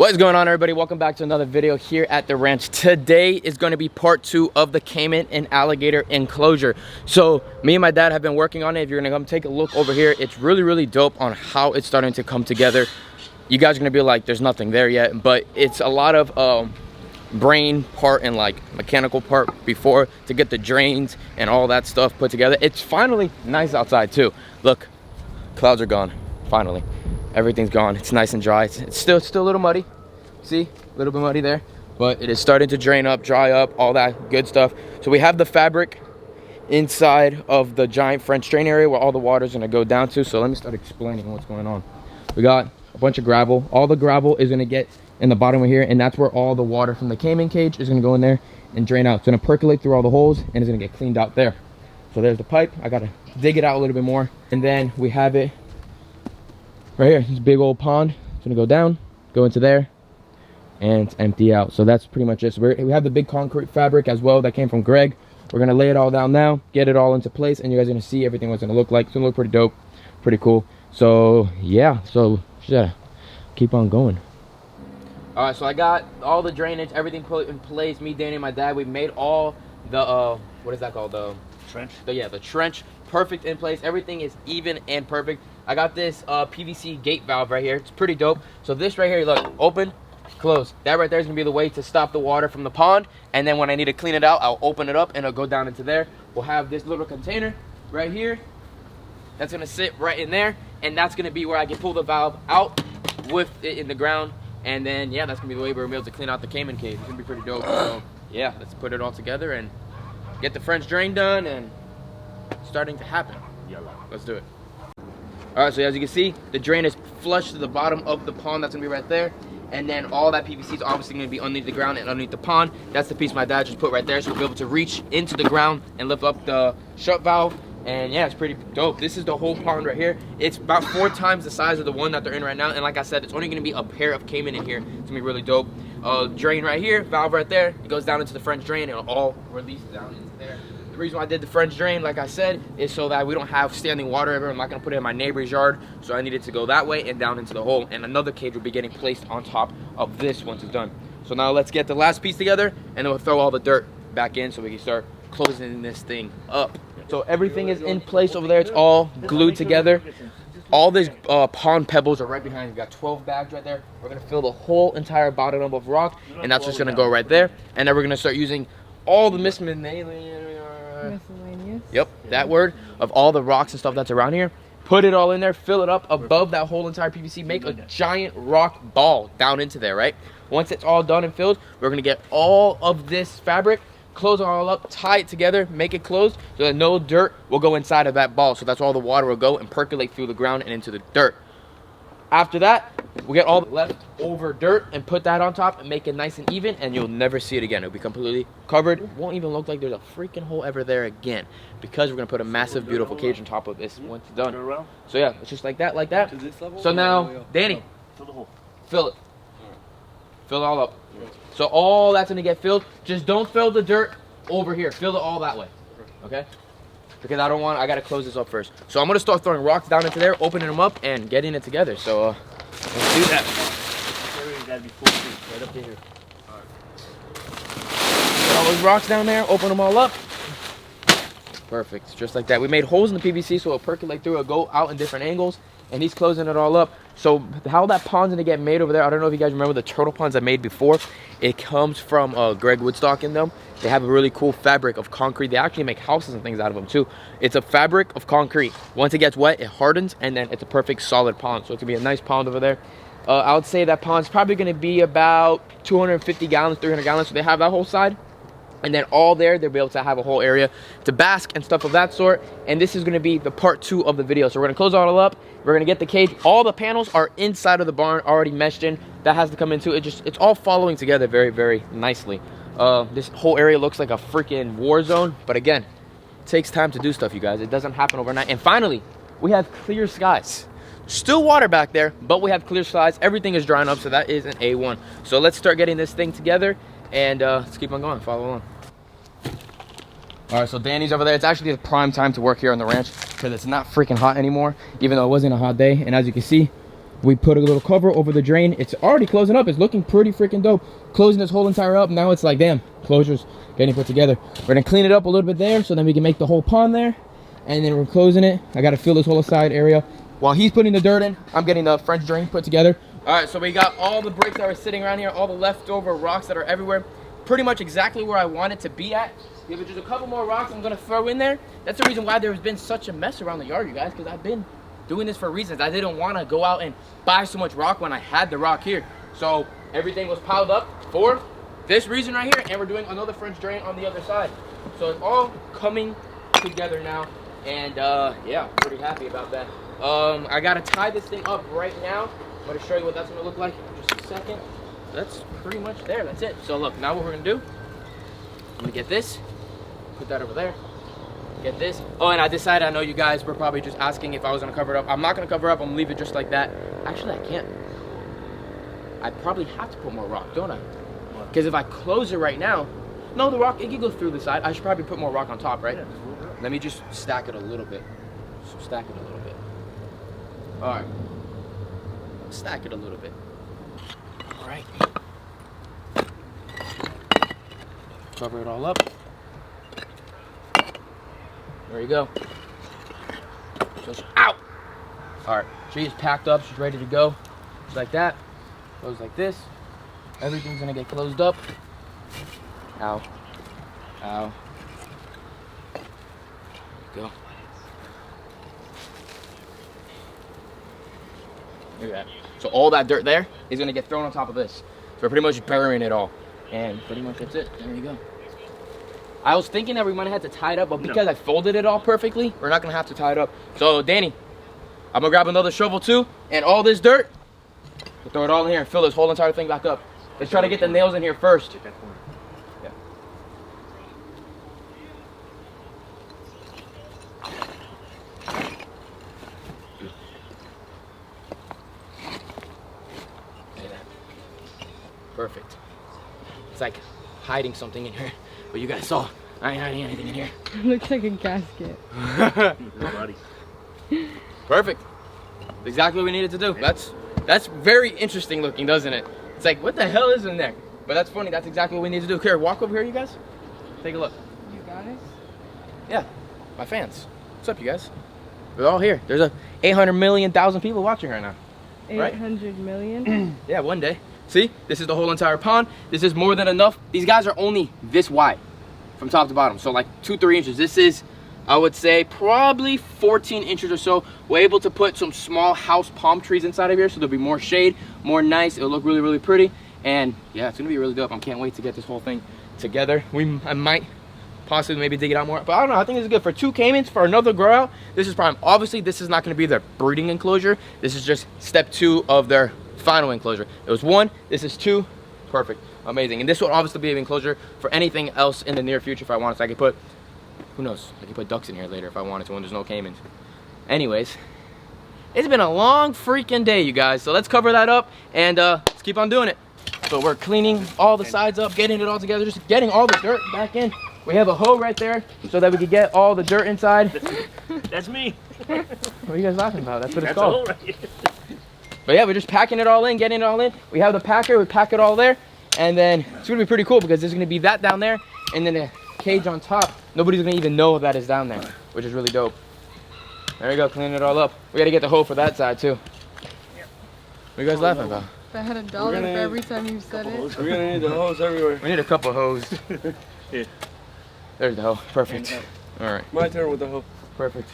What is going on, everybody? Welcome back to another video here at the ranch. Today is going to be part 2 of the Cayman and alligator enclosure. So me and my dad have been working on it. If you're going to come take a look over here, it's really dope on how it's starting to come together. You guys are going to be like, there's nothing there yet, but it's a lot of brain part and like mechanical part before to get the drains and all that stuff put together. It's finally nice outside too. Look, clouds are gone. Finally, everything's gone. It's nice and dry. It's still a little muddy. See, a little bit muddy there, but it is starting to drain up, dry up, all that good stuff. So we have the fabric inside of the giant French drain area where all the water is going to go down to. So let me start explaining what's going on. We got a bunch of gravel. All the gravel is going to get in the bottom of here, and that's where all the water from the Cayman cage is going to go in there and drain out. It's going to percolate through all the holes and it's going to get cleaned out there. So there's the pipe. I got to dig it out a little bit more, and then we have it right here. This big old pond. It's going to go down, go into there, and it's empty out. So that's pretty much it. So we have the big concrete fabric as well that came from Greg. We're going to lay it all down now, get it all into place, and you guys are going to see everything what's going to look like. It's going to look pretty dope, pretty cool. So yeah, so yeah, keep on going. All right, so I got all the drainage, everything put in place. Me, Danny, and my dad, we made all the what is that called, the trench? The trench perfect in place. Everything is even and perfect. I got this PVC gate valve right here. It's pretty dope. So this right here, look, open, close. That right there is gonna be the way to stop the water from the pond, and then when I need to clean it out, I'll open it up and it'll go down into there. We'll have this little container right here that's gonna sit right in there, and that's gonna be where I can pull the valve out with it in the ground. And then, yeah, that's going to be the way we're able to clean out the Cayman cage. It's going to be pretty dope. So, yeah, let's put it all together and get the French drain done, and it's starting to happen. Let's do it. All right, so as you can see, the drain is flush to the bottom of the pond. That's going to be right there. And then all that PVC is obviously going to be underneath the ground and underneath the pond. That's the piece my dad just put right there. So we'll be able to reach into the ground and lift up the shut valve. And yeah, it's pretty dope. This is the whole pond right here. It's about 4 times the size of the one that they're in right now. And like I said, it's only going to be a pair of Cayman in here. It's going to be really dope. Drain right here, valve right there. It goes down into the French drain, and it'll all release down into there. The reason why I did the French drain, like I said, is so that we don't have standing water everywhere. I'm not going to put it in my neighbor's yard. So I needed to go that way and down into the hole. And another cage will be getting placed on top of this once it's done. So now let's get the last piece together, and then we'll throw all the dirt back in so we can start closing this thing up. So everything is in place over there. It's all glued together. All these pond pebbles are right behind. We got 12 bags right there. We're gonna fill the whole entire bottom of rock, and that's just gonna go right there. And then we're gonna start using all the miscellaneous. Yep, that word, of all the rocks and stuff that's around here. Put it all in there, fill it up above that whole entire PVC. Make a giant rock ball down into there, right? Once it's all done and filled, we're gonna get all of this fabric, close it all up, tie it together, make it closed so that no dirt will go inside of that ball. So that's all the water will go and percolate through the ground and into the dirt. After that, we'll get all the leftover dirt and put that on top and make it nice and even, and you'll never see it again. It'll be completely covered. It won't even look like there's a freaking hole ever there again, because we're gonna put a massive, beautiful cage on top of this once it's done. So yeah, it's just like that, like that. So now, Danny, fill it. Fill it all up. So all that's gonna get filled. Just don't fill the dirt over here. Fill it all that way, okay? Because I gotta close this up first. So I'm gonna start throwing rocks down into there, opening them up, and getting it together. So let's do that. Right up to here. Put all those rocks down there, open them all up. Perfect, just like that. We made holes in the PVC so it'll percolate through, it'll go out in different angles, and he's closing it all up. So how that pond's gonna get made over there, I don't know if you guys remember the turtle ponds I made before. It comes from Greg Woodstock in them. They have a really cool fabric of concrete. They actually make houses and things out of them too. It's a fabric of concrete. Once it gets wet, it hardens, and then it's a perfect solid pond. So it's gonna be a nice pond over there. I would say that pond's probably gonna be about 250 gallons, 300 gallons. So they have that whole side. And then all there, they'll be able to have a whole area to bask and stuff of that sort. And this is going to be the part 2 of the video. So we're going to close it all up. We're going to get the cage. All the panels are inside of the barn, already meshed in. That has to come into it. It's all following together very nicely. This whole area looks like a freaking war zone. But again, it takes time to do stuff, you guys. It doesn't happen overnight. And finally, we have clear skies. Still water back there, but we have clear skies. Everything is drying up, so that is an A1. So let's start getting this thing together. And let's keep on going. Follow along. All right, so Danny's over there. It's actually the prime time to work here on the ranch because it's not freaking hot anymore, even though it wasn't a hot day. And as you can see, We put a little cover over the drain. It's already closing up. It's looking pretty freaking dope. Closing this whole entire up. Now it's like, damn, closure's getting put together. We're gonna clean it up a little bit there so then we can make the whole pond there. And then we're closing it. I gotta fill this whole side area. While he's putting the dirt in, I'm getting the French drain put together. All right, so we got all the bricks that are sitting around here, all the leftover rocks that are everywhere. Pretty much exactly where I want it to be at. If there's just a couple more rocks I'm gonna throw in there. That's the reason why there's been such a mess around the yard, you guys, because I've been doing this for reasons. I didn't want to go out and buy so much rock when I had the rock here. So everything was piled up for this reason right here, and we're doing another French drain on the other side. So it's all coming together now, and yeah, I'm pretty happy about that. I gotta tie this thing up right now. I'm gonna show you what that's gonna look like in just a second. That's pretty much there. That's it. So look, now what we're gonna do, I'm gonna get this, put that over there. Get this. Oh, and I decided, I know you guys were probably just asking if I was gonna cover it up. I'm not gonna cover it up. I'm gonna leave it just like that. Actually, I can't. I probably have to put more rock, don't I? Because if I close it right now, no, the rock, it can go through the side. I should probably put more rock on top, right? Let me just stack it a little bit. Stack it a little bit. All right. Stack it a little bit. All right. Cover it all up. There you go. Just out. All right, she's packed up. She's ready to go. Just like that. Goes like this. Everything's gonna get closed up. Ow. Ow. Go. Look at that. So all that dirt there is gonna get thrown on top of this. So we're pretty much burying it all. And pretty much that's it. There you go. I was thinking that we might have had to tie it up, but because I folded it all perfectly, we're not gonna have to tie it up. So Danny, I'm gonna grab another shovel too, and all this dirt, we'll throw it all in here and fill this whole entire thing back up. Let's try to get the nails in here first. Yeah. Perfect. It's like hiding something in here. But you guys saw, I ain't hiding anything in here. It looks like a gasket. Perfect. That's exactly what we needed to do. That's very interesting looking, doesn't it? It's like, what the hell is in there? But that's funny. That's exactly what we need to do. Here, walk over here, you guys. Take a look. You guys? Yeah, my fans. What's up, you guys? We're all here. There's 800,000,000 people watching right now. 800 million? Yeah, one day. See, this is the whole entire pond. This is more than enough. These guys are only this wide from top to bottom. So like 2-3 inches. This is, I would say, probably 14 inches or so. We're able to put some small house palm trees inside of here, so there'll be more shade, more nice. It'll look really, really pretty. And yeah, it's gonna be really dope. I can't wait to get this whole thing together. I might possibly maybe dig it out more, but I don't know. I think this is good for 2 caimans, for another grow out. This is prime. Obviously, this is not gonna be their breeding enclosure. This is just step 2 of their final enclosure. It was 1, this is 2. Perfect, amazing. And this will obviously be an enclosure for anything else in the near future if I wanted. So I could put, who knows, I could put ducks in here later if I wanted to when there's no caimans. Anyways, it's been a long freaking day, you guys. So let's cover that up and let's keep on doing it. So we're cleaning all the sides up, getting it all together, just getting all the dirt back in. We have a hoe right there so that we could get all the dirt inside. That's me. What are you guys laughing about? That's what it's That's called. all right. But yeah, we're just packing it all in, getting it all in. We have the packer, we pack it all there. And then it's gonna be pretty cool because there's gonna be that down there and then a cage on top. Nobody's gonna even know that is down there, which is really dope. There we go, cleaning it all up. We gotta get the hoe for that side too. What are you guys laughing about? If I had $1 for every time you said it. We're gonna need the hose everywhere. We need a couple hoes. Yeah. There's the hoe, perfect. All right, My turn with the hoe. perfect.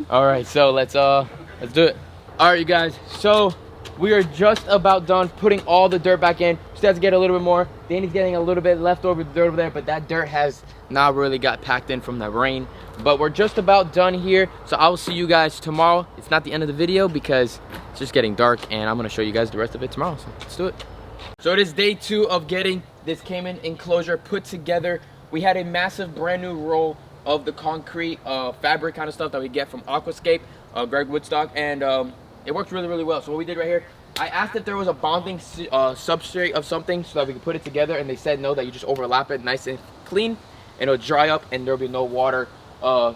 All right, so let's do it. All right, you guys, so we are just about done putting all the dirt back in. Still have to get a little bit more. Danny's getting a little bit leftover dirt over there, but that dirt has not really got packed in from the rain. But we're just about done here, so I will see you guys tomorrow. It's not the end of the video because it's just getting dark, and I'm gonna show you guys the rest of it tomorrow, so let's do it. So it is day 2 of getting this caiman enclosure put together. We had a massive brand new roll of the concrete fabric kind of stuff that we get from Aquascape, Greg Woodstock, and it works really, really well. So what we did right here, I asked if there was a bonding substrate of something so that we could put it together, and they said no, that you just overlap it nice and clean, and it'll dry up, and there'll be no water to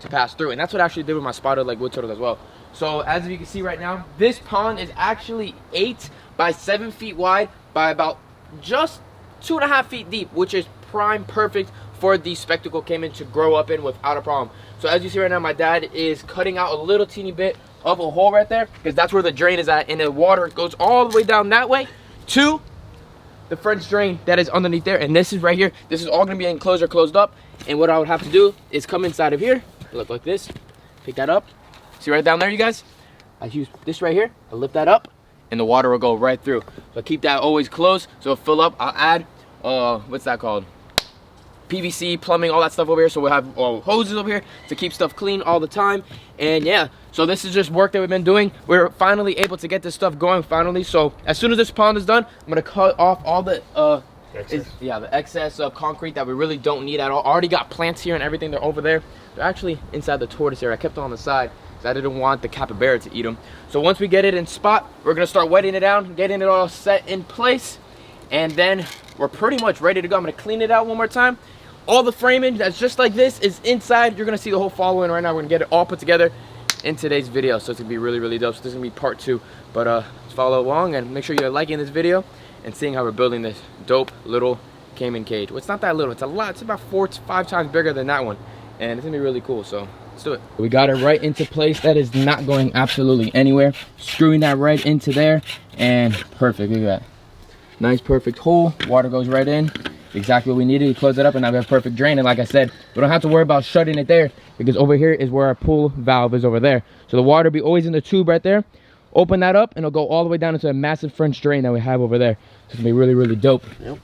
pass through. And that's what I actually did with my spotted leg wood turtle as well. So as you can see right now, this pond is actually 8 by 7 feet wide by about just 2.5 feet deep, which is prime perfect for the spectacle caiman to grow up in without a problem. So as you see right now, my dad is cutting out a little teeny bit of a hole right there, because that's where the drain is at, and the water goes all the way down that way to the French drain that is underneath there. And this is right here, this is all going to be an enclosure closed up. And what I would have to do is come inside of here, look like this, pick that up, see right down there, you guys, I use this right here, I lift that up, and the water will go right through. So keep that always closed so it'll fill up. I'll add what's that called, PVC, plumbing, all that stuff over here. So we'll have hoses over here to keep stuff clean all the time. And yeah, so this is just work that we've been doing. We're finally able to get this stuff going finally. So as soon as this pond is done, I'm gonna cut off all the the excess of concrete that we really don't need at all. I already got plants here and everything. They're over there. They're actually inside the tortoise area. I kept them on the side because I didn't want the capybara to eat them. So once we get it in spot, we're gonna start wetting it down, getting it all set in place, and then we're pretty much ready to go. I'm gonna clean it out one more time. All the framing that's just like this is inside. You're gonna see the whole following right now. We're gonna get it all put together in today's video. So it's gonna be really, really dope. So this is gonna be part 2. But let's follow along and make sure you're liking this video and seeing how we're building this dope little caiman cage. Well, it's not that little, it's a lot. It's about 4 to 5 times bigger than that one. And it's gonna be really cool, so let's do it. We got it right into place. That is not going absolutely anywhere. Screwing that right into there, and perfect, look at that. Nice, perfect hole, water goes right in. Exactly what we needed. We close it up and now we have perfect drain. And like I said, we don't have to worry about shutting it there, because over here is where our pool valve is over there. So the water will be always in the tube right there. Open that up and it'll go all the way down into a massive French drain that we have over there. So it's gonna be really, really dope. Yep.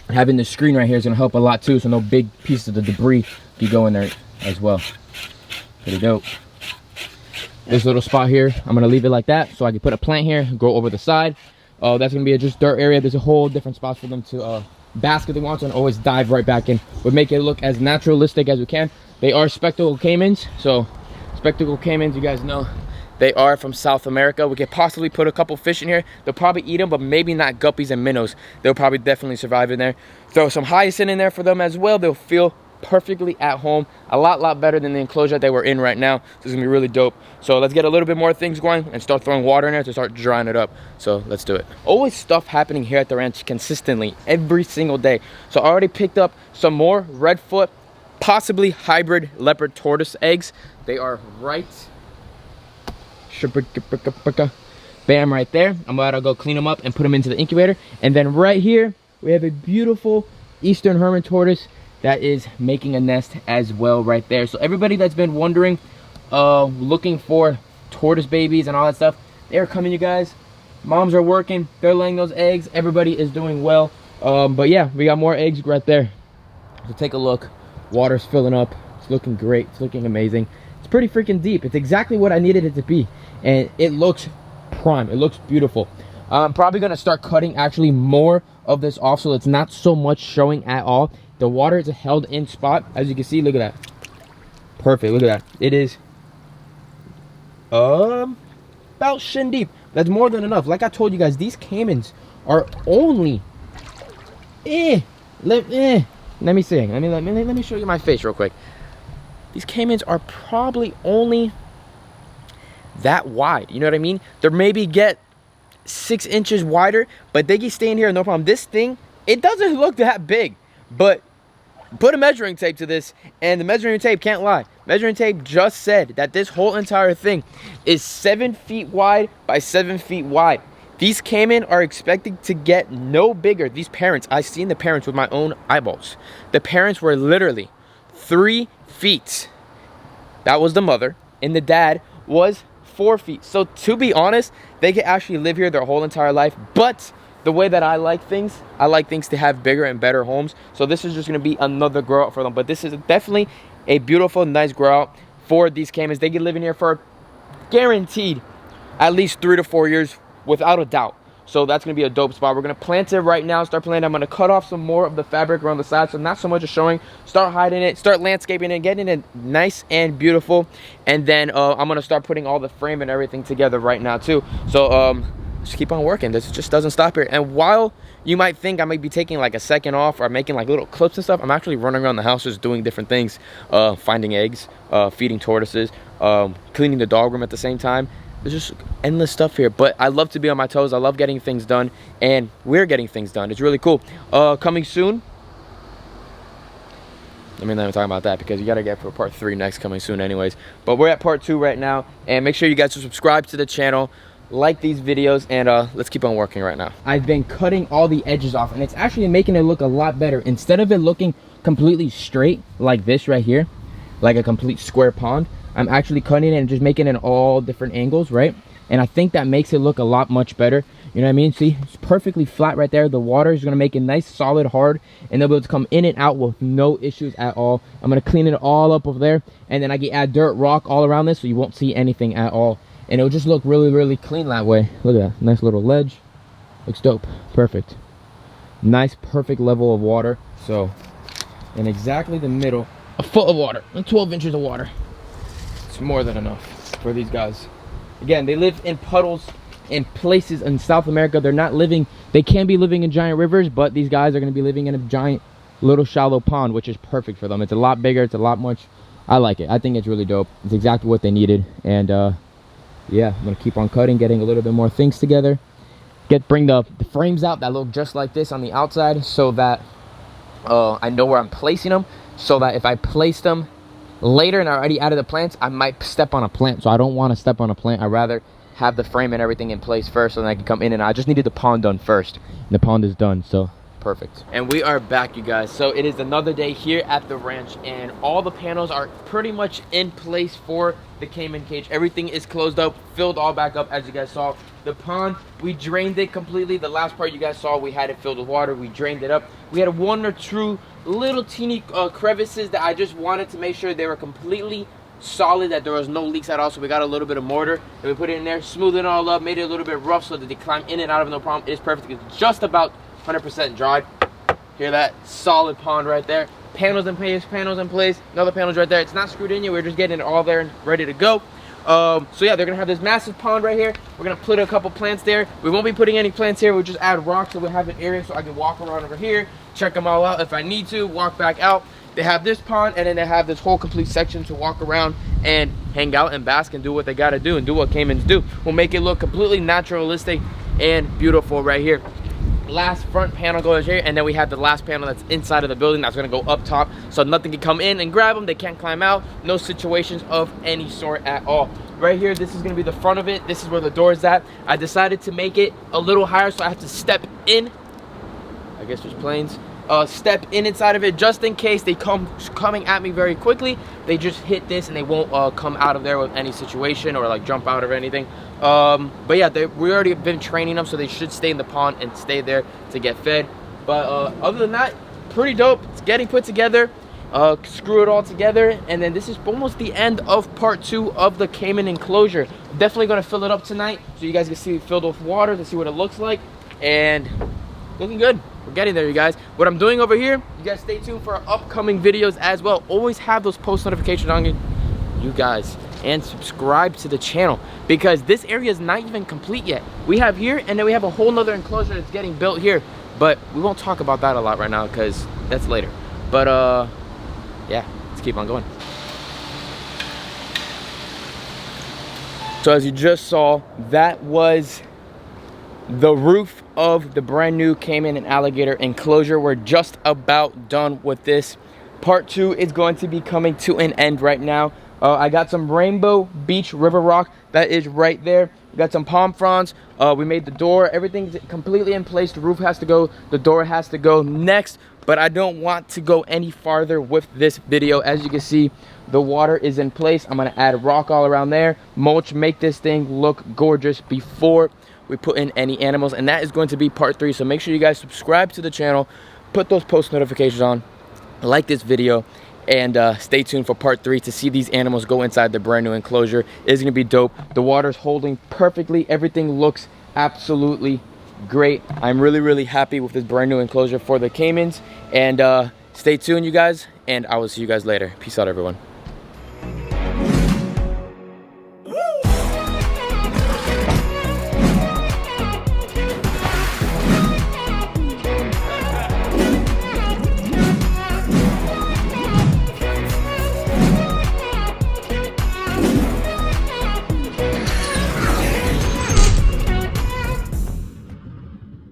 Having the screen right here is gonna help a lot too, so no big pieces of the debris can go in there as well. Pretty dope. This little spot here, I'm gonna leave it like that so I can put a plant here, go over the side. That's gonna be a just dirt area. There's a whole different spots for them to basket they want to, and always dive right back in. We'll make it look as naturalistic as we can. They are spectacle caimans, so spectacle caimans, you guys know they are from South America. We could possibly put a couple fish in here. They'll probably eat them, but maybe not guppies and minnows. They'll probably definitely survive in there. Throw some hyacinth in there for them as well. They'll feel perfectly at home, a lot better than the enclosure that we're in right now. So it's gonna be really dope. So let's get a little bit more things going and start throwing water in there to start drying it up. So let's do it. Always stuff happening here at the ranch consistently every single day. So I already picked up some more redfoot, possibly hybrid leopard tortoise eggs. They are right, bam, right there. I'm about to go clean them up and put them into the incubator. And then right here we have a beautiful Eastern Hermit tortoise that is making a nest as well right there. So everybody that's been wondering, looking for tortoise babies and all that stuff, they are coming, you guys. Moms are working, they're laying those eggs, everybody is doing well. But yeah, we got more eggs right there. So take a look, water's filling up, it's looking great, it's looking amazing. It's pretty freaking deep. It's exactly what I needed it to be, and it looks prime, it looks beautiful. I'm probably gonna start cutting actually more of this off so it's not so much showing at all. The water is held in spot, as you can see. Look at that, perfect. Look at that, it is about shin deep. That's more than enough. Like I told you guys, these caimans are only let me see, let me show you my face real quick. These caimans are probably only that wide, you know what I mean? They maybe get 6 inches wider, but they can stay in here no problem. This thing, it doesn't look that big, but put a measuring tape to this and the measuring tape can't lie. Measuring tape just said that this whole entire thing is 7 feet wide by 7 feet wide. These caiman are expected to get no bigger. These parents, I've seen the parents with my own eyeballs. The parents were literally 3 feet. That was the mother, and the dad was 4 feet. So to be honest, they could actually live here their whole entire life. But the way that I like things to have bigger and better homes. So this is just going to be another grow out for them. But this is definitely a beautiful, nice grow out for these caimans. They can live in here for guaranteed at least 3 to 4 years without a doubt. So that's going to be a dope spot. We're going to plant it right now, start planting. I'm going to cut off some more of the fabric around the side, so not so much is showing. Start hiding it, start landscaping it, getting it nice and beautiful. And then I'm going to start putting all the frame and everything together right now too. So just keep on working. This just doesn't stop here. And while you might think I might be taking like a second off or making like little clips and stuff, I'm actually running around the house just doing different things, finding eggs, feeding tortoises, cleaning the dog room at the same time. there's just endless stuff here. But I love to be on my toes. I love getting things done, and we're getting things done. It's really cool. Coming soon. I mean, I'm talking about that because you gotta get for part 3 next, coming soon anyways. But we're at part 2 right now, and make sure you guys subscribe to the channel, like these videos, and let's keep on working right now. I've been cutting all the edges off, and it's actually making it look a lot better. Instead of it looking completely straight like this right here, like a complete square pond, I'm actually cutting it and just making it all different angles, right? And I think that makes it look a lot much better. You know what I mean? See, it's perfectly flat right there. The water is gonna make it nice, solid, hard, and they'll be able to come in and out with no issues at all. I'm gonna clean it all up over there, and then I can add dirt, rock all around this so you won't see anything at all. And it'll just look really, really clean that way. Look at that, nice little ledge. Looks dope, perfect. Nice, perfect level of water. So, in exactly the middle, a foot of water, and 12 inches of water. It's more than enough for these guys. Again, they live in puddles in places in South America. They're not living, they can be living in giant rivers, but these guys are going to be living in a giant little shallow pond, which is perfect for them. It's a lot bigger, it's a lot much, I like it. I think it's really dope. It's exactly what they needed. And yeah, I'm gonna keep on cutting, getting a little bit more things together, bring the frames out that look just like this on the outside, so that I know where I'm placing them, so that if I place them later and I already added the plants, I might step on a plant. So I don't want to step on a plant. I'd rather have the frame and everything in place first, so then I can come in. And I just needed the pond done first, and the pond is done, so perfect. And we are back, you guys. So it is another day here at the ranch, and all the panels are pretty much in place for the caiman cage. Everything is closed up, filled all back up, as you guys saw. The pond, we drained it completely. The last part you guys saw, we had it filled with water. We drained it up. We had 1 or 2 little teeny crevices that I just wanted to make sure they were completely solid, that there was no leaks at all. So we got a little bit of mortar and we put it in there, smoothed it all up, made it a little bit rough so that they climb in and out of no problem. It is perfect. It's just about 100% dried. Hear that? Solid pond right there. Panels in place, another panels right there. It's not screwed in yet. We're just getting it all there and ready to go. So yeah, they're gonna have this massive pond right here. We're gonna put a couple plants there. We won't be putting any plants here. We'll just add rocks, so we'll have an area so I can walk around over here, check them all out if I need to, walk back out. They have this pond, and then they have this whole complete section to walk around and hang out and bask and do what they gotta do and do what caimans do. We'll make it look completely naturalistic and beautiful right here. Last front panel goes here, and then we have the last panel that's inside of the building that's going to go up top, so nothing can come in and grab them. They can't climb out. No situations of any sort at all. Right here, this is going to be the front of it. This is where the door is at. I decided to make it a little higher, so I have to step in. I guess there's planes. Step in inside of it, just in case they coming at me very quickly. They just hit this and they won't come out of there with any situation or like jump out or anything. But yeah, we already been training them, so they should stay in the pond and stay there to get fed. But other than that, pretty dope. It's getting put together. Screw it all together, and then this is almost the end of part 2 of the caiman enclosure. I'm definitely going to fill it up tonight so you guys can see it filled with water to see what it looks like, and looking good. We're getting there, you guys. What I'm doing over here, you guys stay tuned for our upcoming videos as well. Always have those post notifications on you guys, and subscribe to the channel, because this area is not even complete yet. We have here, and then we have a whole nother enclosure that's getting built here, but we won't talk about that a lot right now because that's later. But yeah, let's keep on going. So as you just saw, that was the roof of the brand new caiman and alligator enclosure. We're just about done with this. Part 2 is going to be coming to an end right now. I got some Rainbow Beach River Rock that is right there. We got some palm fronds. We made the door. Everything's completely in place. The roof has to go. The door has to go next. But I don't want to go any farther with this video. As you can see, the water is in place. I'm going to add rock all around there. Mulch, make this thing look gorgeous before we put in any animals. And that is going to be part 3. So make sure you guys subscribe to the channel. Put those post notifications on. Like this video. And stay tuned for part 3 to see these animals go inside the brand new enclosure. It's going to be dope. The water's holding perfectly. Everything looks absolutely great. I'm really happy with this brand new enclosure for the caimans. And stay tuned, you guys, and I will see you guys later. Peace out, everyone.